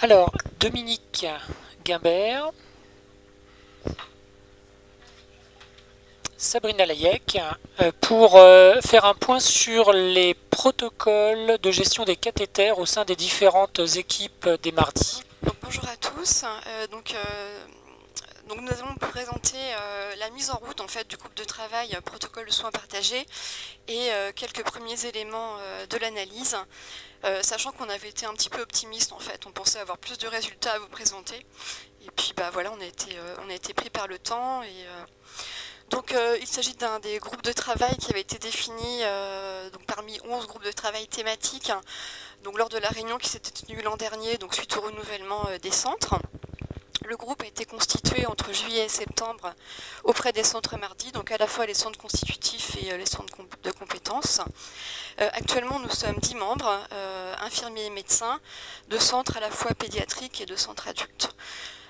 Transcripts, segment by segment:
Alors, Dominique Guimbert, Sabrina Layek, pour faire un point sur les protocoles de gestion des cathéters au sein des différentes équipes des mardis. Donc, bonjour à tous. Donc nous allons vous présenter la mise en route en fait du groupe de travail protocole de soins partagés et quelques premiers éléments de l'analyse, sachant qu'on avait été un petit peu optimiste en fait. On pensait avoir plus de résultats à vous présenter. Et puis bah voilà, on a été pris par le temps il s'agit d'un des groupes de travail qui avait été défini donc parmi 11 groupes de travail thématiques donc lors de la réunion qui s'était tenue l'an dernier, donc suite au renouvellement des centres. Le groupe a été constitué entre juillet et septembre auprès des centres mardis, donc à la fois les centres constitutifs et les centres de compétences. Actuellement, nous sommes 10 membres, infirmiers et médecins, de centres à la fois pédiatriques et de centres adultes,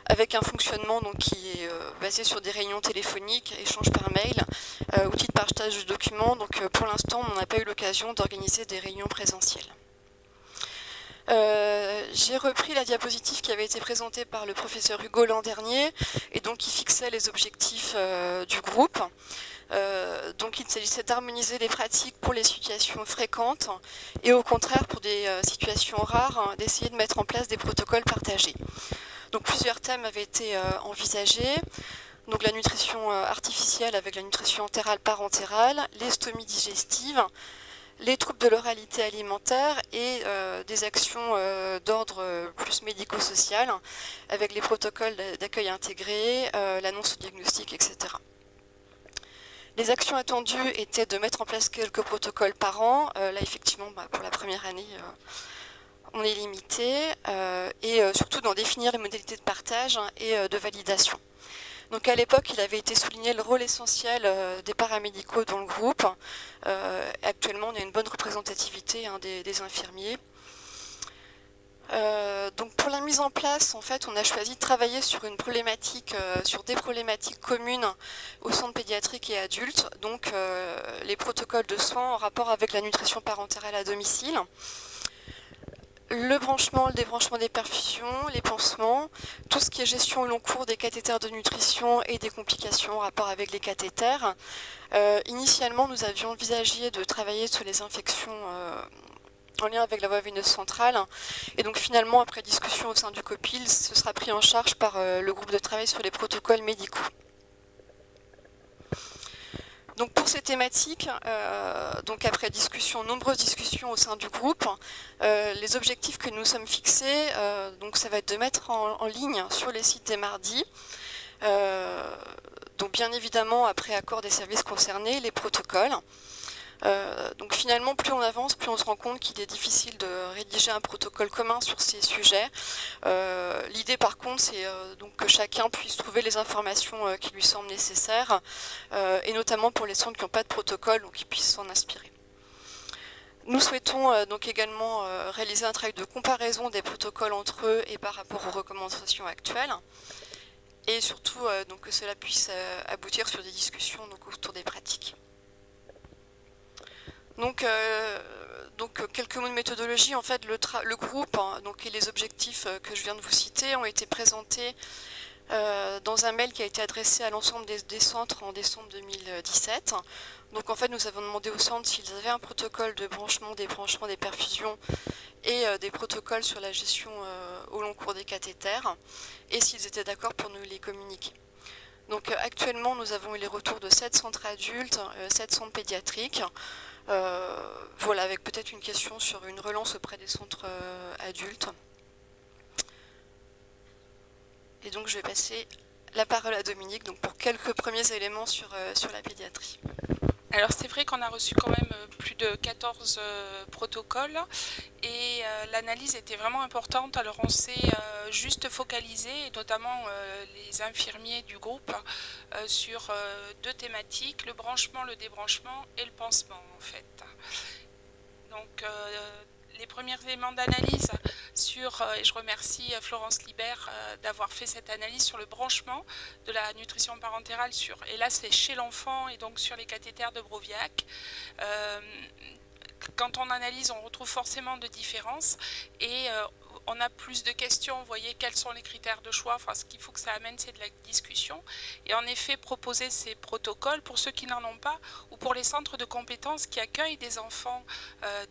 avec un fonctionnement donc, qui est basé sur des réunions téléphoniques, échanges par mail, outils de partage de documents. Donc pour l'instant, on n'a pas eu l'occasion d'organiser des réunions présentielles. J'ai repris la diapositive qui avait été présentée par le professeur Hugo l'an dernier et donc qui fixait les objectifs du groupe. Donc il s'agissait d'harmoniser les pratiques pour les situations fréquentes et au contraire pour des situations rares, d'essayer de mettre en place des protocoles partagés. Donc plusieurs thèmes avaient été envisagés. Donc la nutrition artificielle avec la nutrition entérale parentérale, les stomies digestives, les troubles de l'oralité alimentaire et des actions d'ordre plus médico-social avec les protocoles d'accueil intégrés, l'annonce au diagnostic, etc. Les actions attendues étaient de mettre en place quelques protocoles par an. Là, effectivement, pour la première année, on est limité et surtout d'en définir les modalités de partage et de validation. Donc à l'époque, il avait été souligné le rôle essentiel des paramédicaux dans le groupe. Actuellement, on a une bonne représentativité des infirmiers. Donc pour la mise en place, en fait, on a choisi de travailler sur une problématique, sur des problématiques communes au centre pédiatrique et adulte. Donc les protocoles de soins en rapport avec la nutrition parentale à domicile. Le branchement, le débranchement des perfusions, les pansements, tout ce qui est gestion au long cours des cathéters de nutrition et des complications en rapport avec les cathéters. Initialement, nous avions envisagé de travailler sur les infections en lien avec la voie veineuse centrale. Et donc finalement, après discussion au sein du COPIL, ce sera pris en charge par le groupe de travail sur les protocoles médicaux. Donc pour ces thématiques, donc après nombreuses discussions au sein du groupe, les objectifs que nous sommes fixés, donc ça va être de mettre en ligne sur les sites des mardis, donc bien évidemment après accord des services concernés, les protocoles. Donc finalement, plus on avance, plus on se rend compte qu'il est difficile de rédiger un protocole commun sur ces sujets. L'idée par contre, c'est donc que chacun puisse trouver les informations qui lui semblent nécessaires, et notamment pour les centres qui n'ont pas de protocole, donc qu'ils puissent s'en inspirer. Nous souhaitons donc également réaliser un travail de comparaison des protocoles entre eux et par rapport aux recommandations actuelles, et surtout donc que cela puisse aboutir sur des discussions donc, autour des pratiques. Donc quelques mots de méthodologie. En fait, le groupe donc, et les objectifs que je viens de vous citer ont été présentés dans un mail qui a été adressé à l'ensemble des centres en décembre 2017. Donc en fait, nous avons demandé aux centres s'ils avaient un protocole de branchement, débranchement des perfusions et des protocoles sur la gestion au long cours des cathéters et s'ils étaient d'accord pour nous les communiquer. Donc actuellement, nous avons eu les retours de 7 centres adultes, 7 centres pédiatriques. Voilà, avec peut-être une question sur une relance auprès des centres adultes. Et donc je vais passer la parole à Dominique donc pour quelques premiers éléments sur la pédiatrie. Alors c'est vrai qu'on a reçu quand même plus de 14 protocoles et l'analyse était vraiment importante. Alors on s'est juste focalisé, et notamment les infirmiers du groupe, sur deux thématiques, le branchement, le débranchement et le pansement en fait. Donc les premiers éléments d'analyse et je remercie Florence Libert d'avoir fait cette analyse sur le branchement de la nutrition parentérale et là c'est chez l'enfant et donc sur les cathéters de Broviac. Quand on analyse, on retrouve forcément de différences et on a plus de questions, vous voyez, quels sont les critères de choix, enfin, ce qu'il faut que ça amène, c'est de la discussion. Et en effet, proposer ces protocoles pour ceux qui n'en ont pas, ou pour les centres de compétences qui accueillent des enfants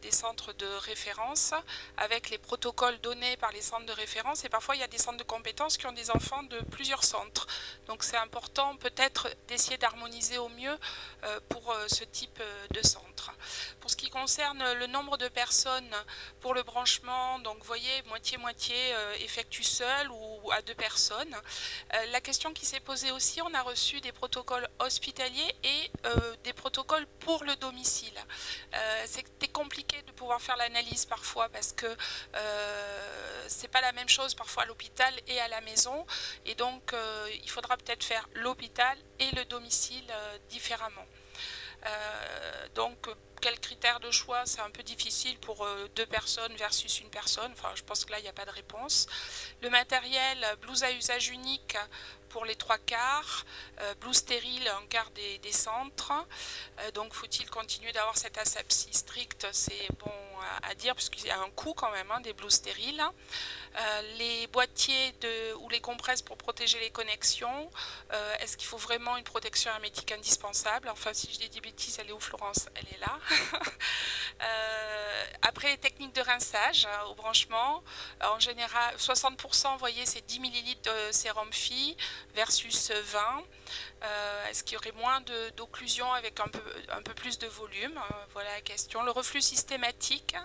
des centres de référence, avec les protocoles donnés par les centres de référence. Et parfois, il y a des centres de compétences qui ont des enfants de plusieurs centres. Donc, c'est important peut-être d'essayer d'harmoniser au mieux pour ce type de centre. Pour ce qui concerne le nombre de personnes pour le branchement, donc vous voyez, moitié-moitié effectue seul ou à 2 personnes. La question qui s'est posée aussi, on a reçu des protocoles hospitaliers et des protocoles pour le domicile. C'était compliqué de pouvoir faire l'analyse parfois parce que c'est pas la même chose parfois à l'hôpital et à la maison, et donc il faudra peut-être faire l'hôpital et le domicile différemment. Donc quels critères de choix, c'est un peu difficile pour 2 personnes versus une personne, enfin je pense que là il n'y a pas de réponse. Le matériel, blouse à usage unique pour les 3/4, blouse stérile un quart des centres, donc faut-il continuer d'avoir cette asepsie stricte, c'est bon à dire parce qu'il y a un coût quand même des blouses stériles. Les boîtiers ou les compresses pour protéger les connexions, est-ce qu'il faut vraiment une protection hermétique indispensable? Enfin, si je dis des bêtises, elle est où Florence? Elle est là. Après les techniques de rinçage au branchement, en général 60%, vous voyez, c'est 10 ml de sérum phi versus 20. Est-ce qu'il y aurait moins d'occlusion avec un peu plus de volume? Voilà la question. Le reflux systématique,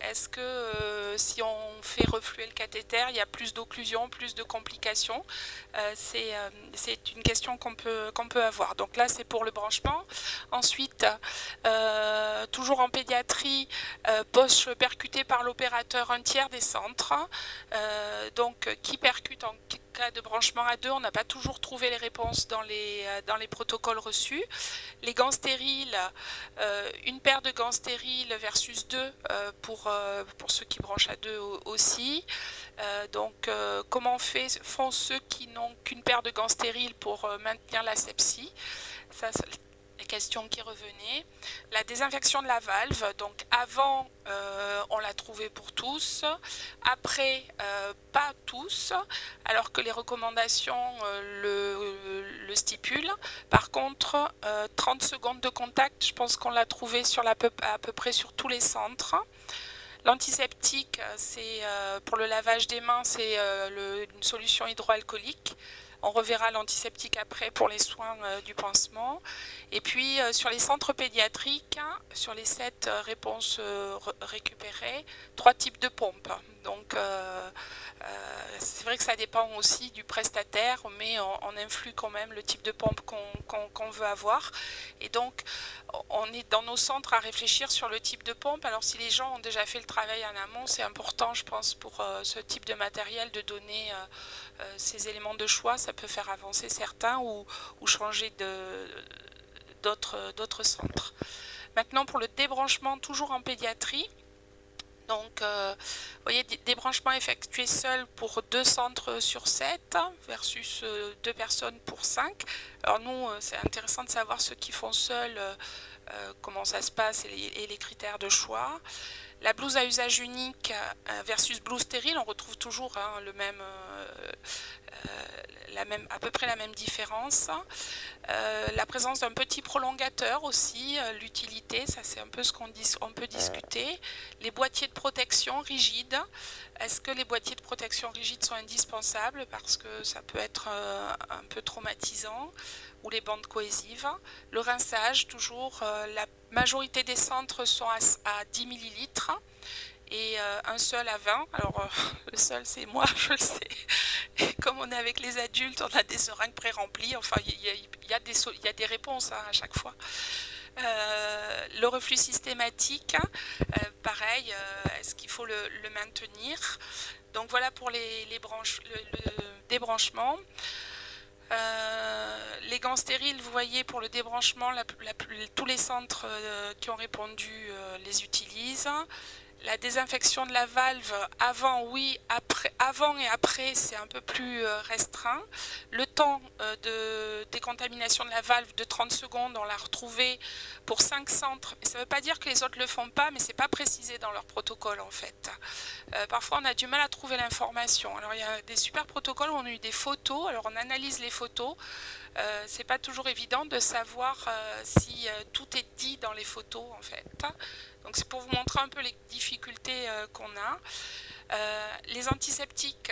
est-ce que si on fait refluer le cathéter, il y a plus d'occlusion, plus de complications? C'est une question qu'on peut avoir. Donc là, c'est pour le branchement. Ensuite, toujours en pédiatrie, poche percutée par l'opérateur un tiers des centres. Donc, qui percute en cas de branchement à 2, on n'a pas toujours trouvé les réponses dans les protocoles reçus. Les gants stériles, une paire de gants stériles versus 2 pour ceux qui branchent à 2 aussi. Donc comment font ceux qui n'ont qu'une paire de gants stériles pour maintenir l'asepsie? Ça, les questions qui revenaient. La désinfection de la valve, donc avant on l'a trouvé pour tous, après pas tous, alors que les recommandations le stipulent. Par contre 30 secondes de contact, je pense qu'on l'a trouvé à peu près sur tous les centres. L'antiseptique, c'est pour le lavage des mains, c'est une solution hydroalcoolique. On reverra l'antiseptique après pour les soins du pansement. Et puis sur les centres pédiatriques, sur les 7 réponses récupérées, 3 types de pompes. Donc c'est vrai que ça dépend aussi du prestataire, mais on influe quand même le type de pompe qu'on veut avoir. Et donc on est dans nos centres à réfléchir sur le type de pompe. Alors si les gens ont déjà fait le travail en amont, c'est important, je pense, pour ce type de matériel de donner ces éléments de choix. Ça peut faire avancer certains ou changer d'autres centres. Maintenant pour le débranchement, toujours en pédiatrie. Donc, vous voyez, débranchement effectué seul pour 2 centres sur 7 versus 2 personnes pour 5. Alors nous, c'est intéressant de savoir ceux qui font seuls, comment ça se passe et les critères de choix. La blouse à usage unique versus blouse stérile, on retrouve toujours à peu près la même différence. La présence d'un petit prolongateur aussi, l'utilité, ça c'est un peu ce qu'on peut discuter. Les boîtiers de protection rigides, est-ce que les boîtiers de protection rigides sont indispensables parce que ça peut être un peu traumatisant, ou les bandes cohésives. Le rinçage, toujours, la majorité des centres sont à 10 ml et un seul à 20. Alors le seul c'est moi, je le sais. Et comme on est avec les adultes, on a des seringues pré-remplies. Enfin, il y a des réponses à chaque fois. Le reflux systématique, pareil, est-ce qu'il faut le maintenir? Donc voilà pour le débranchement. Les gants stériles, vous voyez, pour le débranchement, tous les centres qui ont répondu les utilisent. La désinfection de la valve, avant oui, avant et après, c'est un peu plus restreint. Le temps de décontamination de la valve de 30 secondes, on l'a retrouvé pour 5 centres. Et ça ne veut pas dire que les autres ne le font pas, mais ce n'est pas précisé dans leur protocole en fait. Parfois on a du mal à trouver l'information. Alors il y a des super protocoles où on a eu des photos, alors on analyse les photos. C'est pas toujours évident de savoir si tout est dit dans les photos en fait. Donc c'est pour vous montrer un peu les difficultés qu'on a. Les antiseptiques,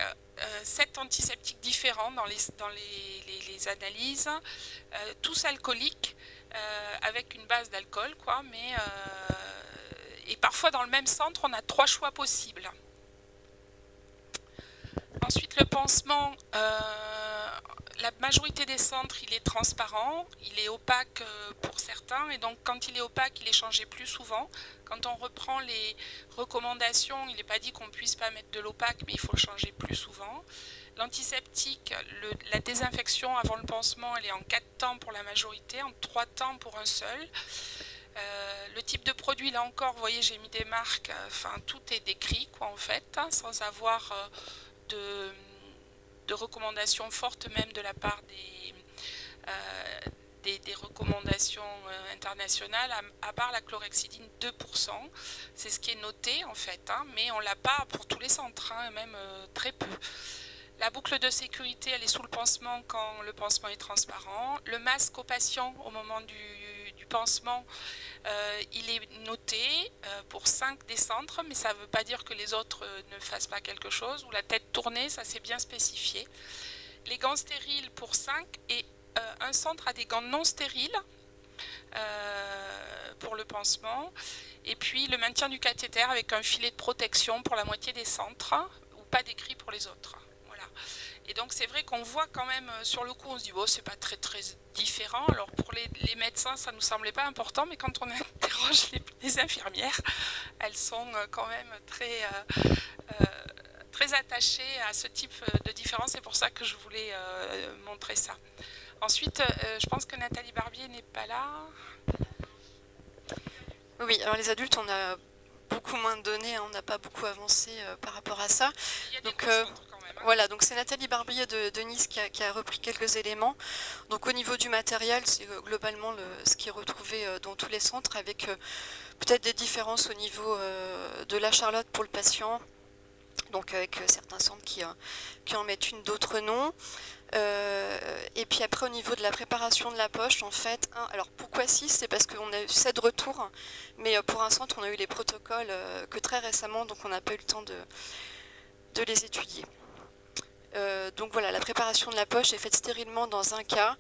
7 antiseptiques différents dans les analyses, tous alcooliques, avec une base d'alcool, quoi, mais et parfois dans le même centre, on a 3 choix possibles. Ensuite, le pansement, la majorité des centres, il est transparent, il est opaque pour certains, et donc quand il est opaque, il est changé plus souvent. Quand on reprend les recommandations, il n'est pas dit qu'on ne puisse pas mettre de l'opaque, mais il faut le changer plus souvent. L'antiseptique, la désinfection avant le pansement, elle est en 4 temps pour la majorité, en 3 temps pour un seul. Le type de produit, là encore, vous voyez, j'ai mis des marques, enfin tout est décrit, quoi, en fait, hein, sans avoir de recommandations fortes même de la part des recommandations internationales, à part la chlorhexidine 2%, c'est ce qui est noté en fait, hein, mais on ne l'a pas pour tous les centres, hein, même très peu. La boucle de sécurité, elle est sous le pansement quand le pansement est transparent. Le masque au patient au moment du pansement, il est noté pour 5 des centres, mais ça ne veut pas dire que les autres ne fassent pas quelque chose. Ou la tête tournée, ça c'est bien spécifié. Les gants stériles pour 5 et un centre a des gants non stériles pour le pansement. Et puis le maintien du cathéter avec un filet de protection pour la moitié des centres, ou pas décrit pour les autres. Et donc c'est vrai qu'on voit quand même, sur le coup on se dit, bon, c'est pas très différent. Alors pour les médecins ça nous semblait pas important, mais quand on interroge les infirmières, elles sont quand même très attachées à ce type de différence. C'est pour ça que je voulais montrer ça. Ensuite, je pense que Nathalie Barbier n'est pas là. Oui, alors les adultes, on a beaucoup moins de données, hein, on n'a pas beaucoup avancé par rapport à ça. Il y a des Donc, voilà, donc c'est Nathalie Barbier de Nice qui a repris quelques éléments. Donc au niveau du matériel, c'est globalement ce qui est retrouvé dans tous les centres, avec peut-être des différences au niveau de la Charlotte pour le patient, donc avec certains centres qui en mettent une, d'autres non. Et puis après au niveau de la préparation de la poche, en fait, alors pourquoi 6? C'est parce qu'on a eu 7 retours, mais pour un centre on a eu les protocoles que très récemment, donc on n'a pas eu le temps de les étudier. Donc voilà, la préparation de la poche est faite stérilement dans un cas.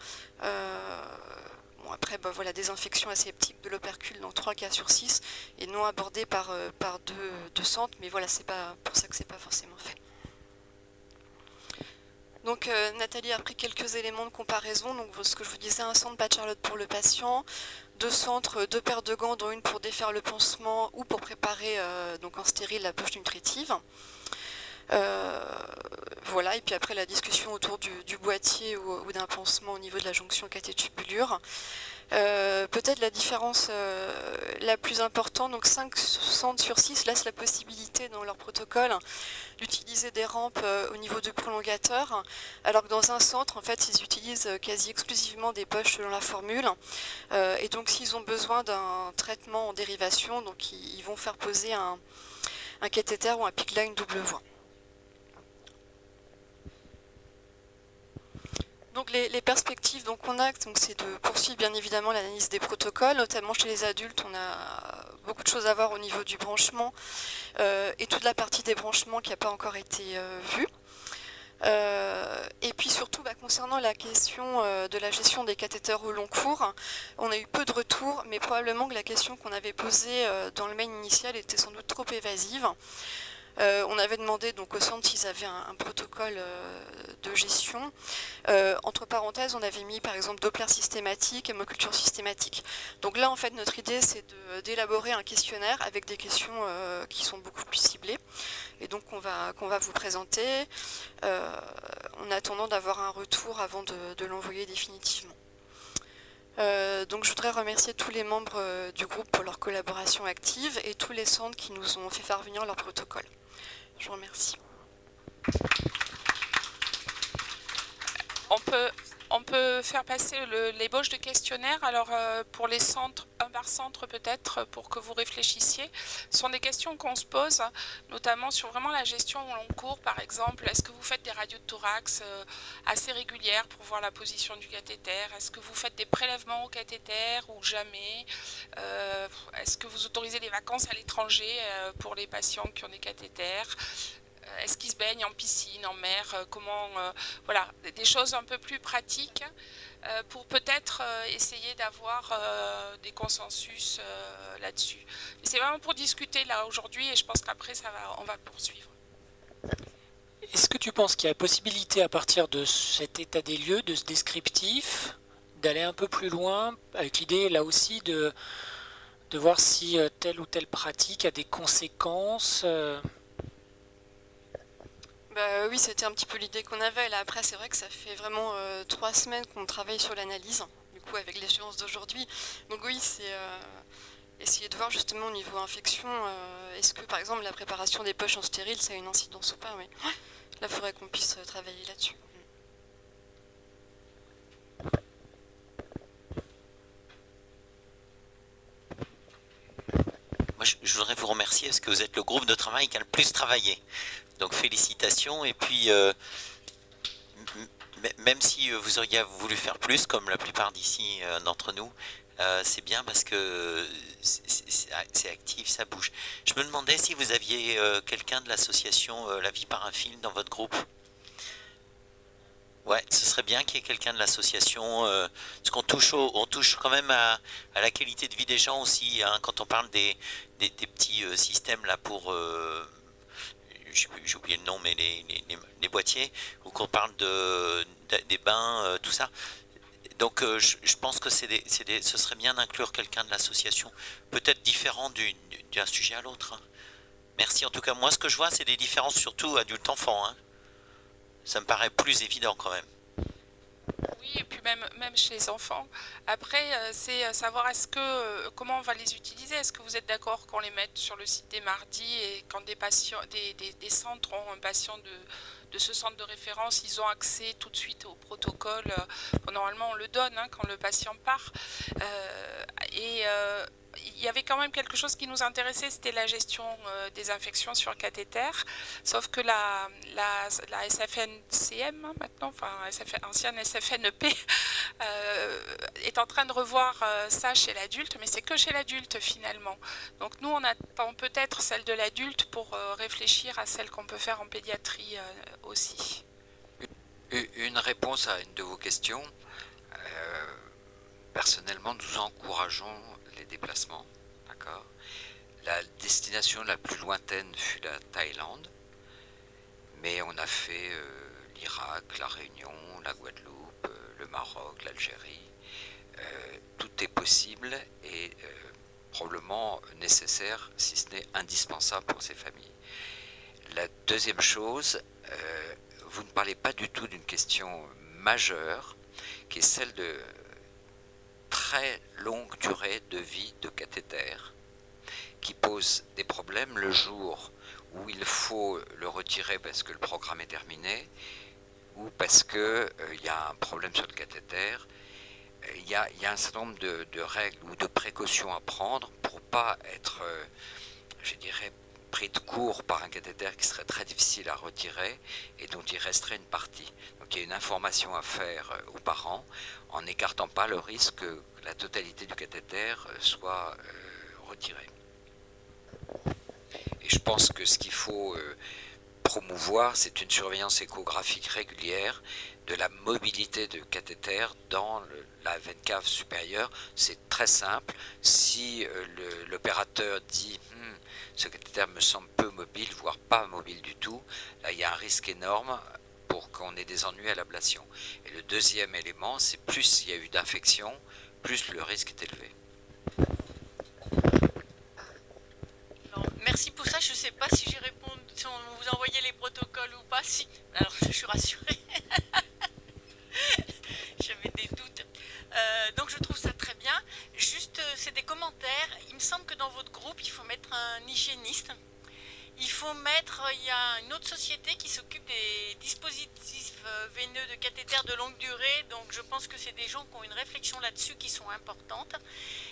Bon, après, voilà, désinfection aseptique de l'opercule dans 3 cas sur 6 et non abordée par deux centres, mais voilà, c'est pas pour ça que c'est pas forcément fait. Donc Nathalie a pris quelques éléments de comparaison. Donc ce que je vous disais, un centre Bad Charlotte pour le patient, 2 centres, 2 paires de gants, dont une pour défaire le pansement ou pour préparer donc en stérile la poche nutritive. Voilà, et puis après la discussion autour du boîtier ou d'un pansement au niveau de la jonction cathétubulure. Peut-être la différence la plus importante, donc 5 centres sur 6 laissent la possibilité dans leur protocole d'utiliser des rampes au niveau du prolongateur, alors que dans un centre, en fait, ils utilisent quasi exclusivement des poches selon la formule. Et donc s'ils ont besoin d'un traitement en dérivation, donc ils vont faire poser un cathéter ou un PICC line double voie. Donc les perspectives qu'on a, c'est de poursuivre bien évidemment l'analyse des protocoles, notamment chez les adultes, on a beaucoup de choses à voir au niveau du branchement et toute la partie des branchements qui n'a pas encore été vue. Et puis surtout concernant la question de la gestion des cathéters au long cours, on a eu peu de retours, mais probablement que la question qu'on avait posée dans le mail initial était sans doute trop évasive. On avait demandé donc au centre s'ils avaient un protocole de gestion. Entre parenthèses, on avait mis par exemple Doppler systématique, hémoculture systématique. Donc là, en fait, notre idée, c'est d'élaborer un questionnaire avec des questions qui sont beaucoup plus ciblées. Et donc, qu'on va vous présenter en attendant d'avoir un retour avant de l'envoyer définitivement. Donc je voudrais remercier tous les membres du groupe pour leur collaboration active et tous les centres qui nous ont fait parvenir leur protocole. Je vous remercie. On peut faire passer l'ébauche de questionnaire. Alors pour les centres, un par centre peut-être, pour que vous réfléchissiez. Ce sont des questions qu'on se pose, notamment sur vraiment la gestion au long cours. Par exemple, est-ce que vous faites des radios de thorax assez régulières pour voir la position du cathéter? Est-ce que vous faites des prélèvements au cathéter ou jamais? Est-ce que vous autorisez des vacances à l'étranger pour les patients qui ont des cathéters? Est-ce qu'ils se baignent en piscine, en mer? Voilà, des choses un peu plus pratiques pour peut-être essayer d'avoir des consensus là-dessus. C'est vraiment pour discuter là aujourd'hui et je pense qu'après on va poursuivre. Est-ce que tu penses qu'il y a possibilité à partir de cet état des lieux, de ce descriptif, d'aller un peu plus loin, avec l'idée là aussi de voir si telle ou telle pratique a des conséquences Oui, c'était un petit peu l'idée qu'on avait. Là, après, c'est vrai que ça fait vraiment 3 semaines qu'on travaille sur l'analyse, du coup, avec l'échéance d'aujourd'hui. Donc oui, c'est essayer de voir justement au niveau infection, est-ce que, par exemple, la préparation des poches en stérile, ça a une incidence ou pas, oui. Là, il faudrait qu'on puisse travailler là-dessus. Moi, je voudrais vous remercier parce que vous êtes le groupe de travail qui a le plus travaillé. Donc félicitations. Et puis, même si vous auriez voulu faire plus, comme la plupart d'ici d'entre nous, c'est bien parce que c'est actif, ça bouge. Je me demandais si vous aviez quelqu'un de l'association La Vie par un Film dans votre groupe. Ouais, ce serait bien qu'il y ait quelqu'un de l'association, parce qu'on touche quand même à la qualité de vie des gens aussi, hein, quand on parle des petits systèmes là pour, j'ai oublié le nom, mais les boîtiers, ou qu'on parle des bains, tout ça. Donc je pense que ce serait bien d'inclure quelqu'un de l'association, peut-être différent d'un sujet à l'autre. Hein. Merci, en tout cas, moi ce que je vois, c'est des différences surtout adultes-enfants. Hein. Ça me paraît plus évident quand même. Oui, et puis même chez les enfants. Après, c'est savoir comment on va les utiliser. Est-ce que vous êtes d'accord qu'on les mette sur le site des mardis et quand des patients, des centres ont un patient de ce centre de référence, ils ont accès tout de suite au protocole. Normalement, on le donne quand le patient part. Il y avait quand même quelque chose qui nous intéressait, c'était la gestion des infections sur cathéter. Sauf que la SFNCM, maintenant, enfin ancienne SFNEP, est en train de revoir ça chez l'adulte, mais c'est que chez l'adulte finalement. Donc nous, on attend peut-être celle de l'adulte pour réfléchir à celle qu'on peut faire en pédiatrie aussi. Une réponse à une de vos questions. Personnellement, nous encourageons les déplacements. D'accord. La destination la plus lointaine fut la Thaïlande, mais on a fait l'Irak, la Réunion, la Guadeloupe, le Maroc, l'Algérie. Tout est possible et probablement nécessaire, si ce n'est indispensable pour ces familles. La deuxième chose, vous ne parlez pas du tout d'une question majeure, qui est celle de très longue durée de vie de cathéter, qui pose des problèmes le jour où il faut le retirer parce que le programme est terminé, ou parce qu'il y a un problème sur le cathéter. Il y a un certain nombre de règles ou de précautions à prendre pour ne pas être, je dirais, pris de court par un cathéter qui serait très difficile à retirer et dont il resterait une partie. Donc il y a une information à faire aux parents en n'écartant pas le risque que la totalité du cathéter soit retirée. Et je pense que ce qu'il faut promouvoir, c'est une surveillance échographique régulière de la mobilité de cathéter dans la veine cave supérieure. C'est très simple. Si l'opérateur dit ce cathéter me semble peu mobile, voire pas mobile du tout, là il y a un risque énorme pour qu'on ait des ennuis à l'ablation. Et le deuxième élément, c'est plus il y a eu d'infection, plus le risque est élevé. Non, merci pour ça. Je ne sais pas si j'ai répondu, si on vous envoyait les protocoles ou pas. Si. Alors, je suis rassurée. J'avais des doutes. Donc, je trouve ça très bien. Juste, c'est des commentaires. Il me semble que dans votre groupe, il faut mettre un hygiéniste. Il y a une autre société qui s'occupe des dispositifs veineux de cathéter de longue durée, donc je pense que c'est des gens qui ont une réflexion là-dessus qui sont importantes.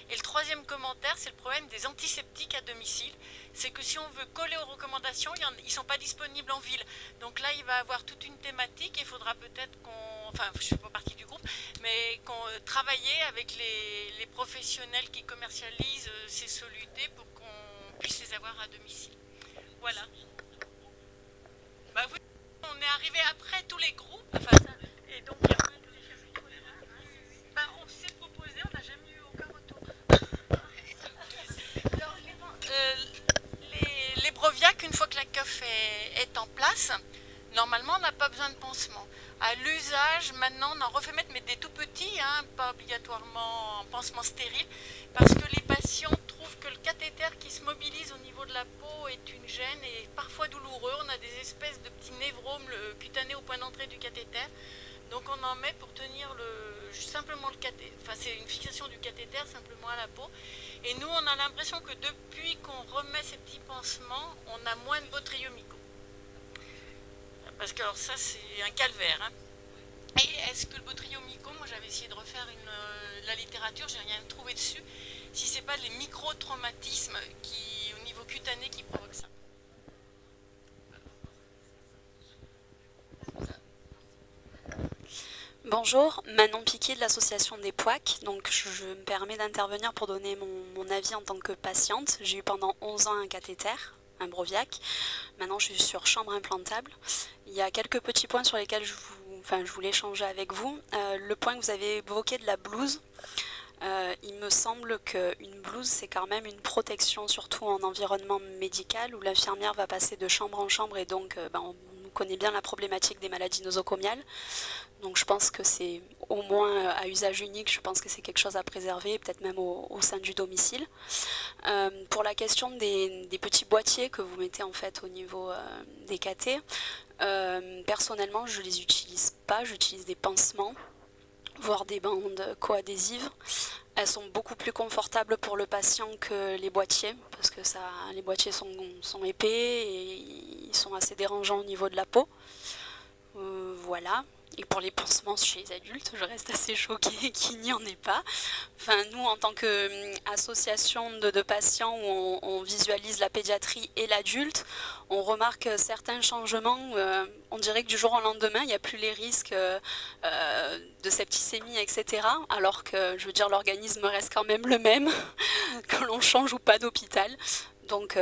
Et le troisième commentaire, c'est le problème des antiseptiques à domicile. C'est que si on veut coller aux recommandations, ils ne sont pas disponibles en ville. Donc là, il va y avoir toute une thématique et il faudra peut-être qu'on, enfin je ne fais pas partie du groupe, mais qu'on travailler avec les professionnels qui commercialisent ces solutés pour qu'on puisse les avoir à domicile. Voilà. Bah oui, on est arrivé après tous les groupes, enfin, et donc il y a plein de bah, on s'est proposé, on n'a jamais eu aucun retour. Alors, les Broviac, une fois que la CUF est en place, normalement on n'a pas besoin de pansement. À l'usage, maintenant on en refait mettre, mais des tout petits, hein, pas obligatoirement en pansement stérile, parce que les patients trouvent que le cathéter qui se mobilise au niveau de la peau est une gêne et parfois douloureux. On a des espèces de petits névromes cutanés au point d'entrée du cathéter. Donc on en met pour tenir simplement le cathéter. Enfin, c'est une fixation du cathéter simplement à la peau. Et nous, on a l'impression que depuis qu'on remet ces petits pansements, on a moins de botryomycose. Parce que alors ça, c'est un calvaire. Hein. Et est-ce que le botryomycose, moi j'avais essayé de refaire la littérature, j'ai rien trouvé dessus. Si c'est pas les micro-traumatismes qui, au niveau cutané qui provoquent ça. Bonjour, Manon Piquet de l'association des POAC. Donc je me permets d'intervenir pour donner mon avis en tant que patiente. J'ai eu pendant 11 ans un cathéter, un Broviac. Maintenant je suis sur chambre implantable. Il y a quelques petits points sur lesquels je voulais échanger avec vous. Le point que vous avez évoqué de la blouse. Il me semble qu'une blouse, c'est quand même une protection, surtout en environnement médical, où l'infirmière va passer de chambre en chambre et donc on connaît bien la problématique des maladies nosocomiales. Donc je pense que c'est au moins à usage unique, je pense que c'est quelque chose à préserver, peut-être même au sein du domicile. Pour la question des petits boîtiers que vous mettez en fait au niveau des cathéters, personnellement je ne les utilise pas, j'utilise des pansements, voire des bandes coadhésives. Elles sont beaucoup plus confortables pour le patient que les boîtiers, parce que les boîtiers sont épais et ils sont assez dérangeants au niveau de la peau. Voilà. Et pour les pansements chez les adultes, je reste assez choquée qu'il n'y en ait pas. Enfin, nous, en tant qu'association de patients où on visualise la pédiatrie et l'adulte, on remarque certains changements. On dirait que du jour au lendemain, il n'y a plus les risques de septicémie, etc. Alors que, je veux dire, l'organisme reste quand même le même, que l'on change ou pas d'hôpital. Donc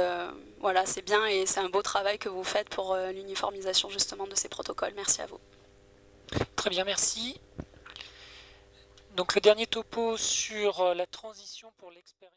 voilà, c'est bien et c'est un beau travail que vous faites pour l'uniformisation justement de ces protocoles. Merci à vous. Très bien, merci. Donc le dernier topo sur la transition pour l'expérience.